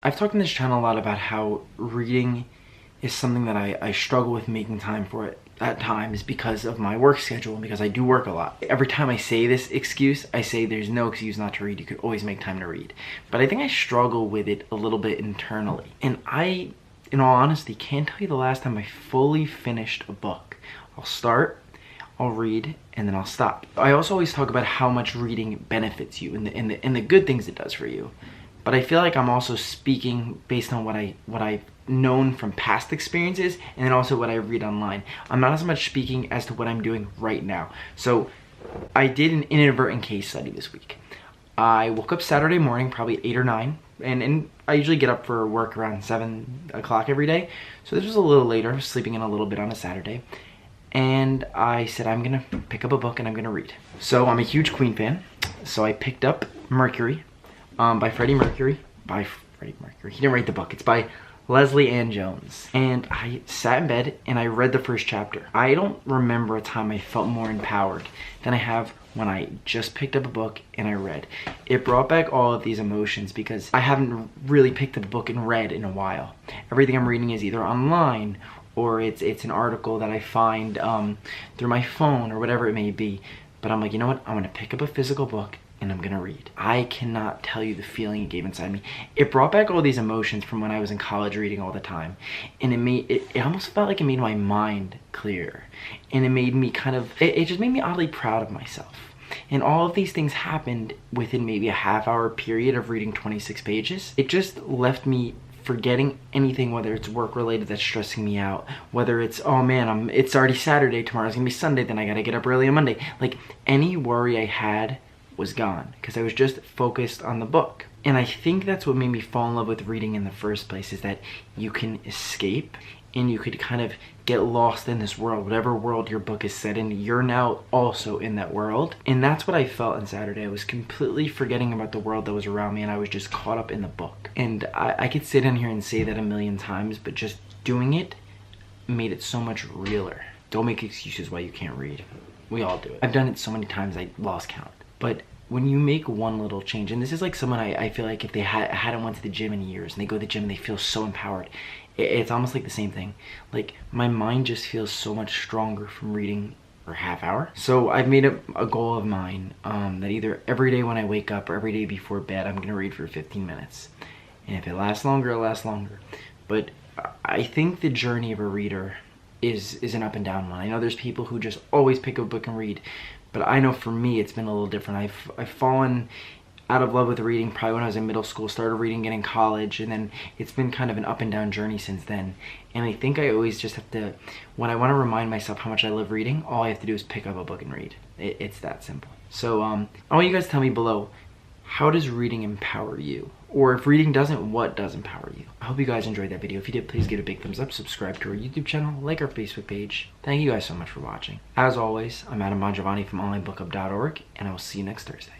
I've talked on this channel a lot about how reading is something that I struggle with making time for it at times because of my work schedule and because I do work a lot. Every time I say this excuse, I say there's no excuse not to read. You could always make time to read. But I think I struggle with it a little bit internally. And I, in all honesty, can't tell you the last time I fully finished a book. I'll start, I'll read, and then I'll stop. I also always talk about how much reading benefits you and the good things it does for you. But I feel like I'm also speaking based on what I've known from past experiences and then also what I read online. I'm not as much speaking as to what I'm doing right now. So I did an inadvertent case study this week. I woke up Saturday morning, probably 8 or 9, and I usually get up for work around 7 o'clock every day. So this was a little later. I was sleeping in a little bit on a Saturday. And I said, I'm gonna pick up a book and I'm gonna read. So I'm a huge Queen fan. So I picked up Mercury by Freddie Mercury. He didn't write the book. It's by Leslie Ann Jones. And I sat in bed and I read the first chapter. I don't remember a time I felt more empowered than I have when I just picked up a book and I read. It brought back all of these emotions because I haven't really picked up a book and read in a while. Everything I'm reading is either online or it's an article that I find through my phone or whatever it may be. But I'm like, you know what? I'm gonna pick up a physical book and I'm gonna read. I cannot tell you the feeling it gave inside me. It brought back all these emotions from when I was in college reading all the time. And it almost felt like it made my mind clear. And it made me it just made me oddly proud of myself. And all of these things happened within maybe a half-hour period of reading 26 pages. It just left me forgetting anything, whether it's work related that's stressing me out, whether it's, oh man, it's already Saturday, tomorrow's gonna be Sunday, then I gotta get up early on Monday. Like, any worry I had was gone because I was just focused on the book. And I think that's what made me fall in love with reading in the first place, is that you can escape and you could kind of get lost in this world. Whatever world your book is set in, you're now also in that world. And that's what I felt on Saturday. I was completely forgetting about the world that was around me and I was just caught up in the book. And I could sit in here and say that a million times, but just doing it made it so much realer. Don't make excuses why you can't read. We all do it. I've done it so many times I lost count. But when you make one little change, and this is like someone I feel like if they hadn't went to the gym in years and they go to the gym and they feel so empowered, it's almost like the same thing. Like, my mind just feels so much stronger from reading for a half hour. So I've made a goal of mine that either every day when I wake up or every day before bed, I'm gonna read for 15 minutes. And if it lasts longer, it lasts longer. But I think the journey of a reader is an up and down one. I know there's people who just always pick up a book and read, but I know for me it's been a little different. I've fallen out of love with reading probably when I was in middle school, started reading it in college, and then it's been kind of an up and down journey since then. And I think I always just have to, when I want to remind myself how much I love reading, all I have to do is pick up a book and read. It's that simple. So I want you guys to tell me below, how does reading empower you? Or if reading doesn't, what does empower you? I hope you guys enjoyed that video. If you did, please give it a big thumbs up, subscribe to our YouTube channel, like our Facebook page. Thank you guys so much for watching. As always, I'm Adam Bongiovanni from OnlineBookClub.org, and I will see you next Thursday.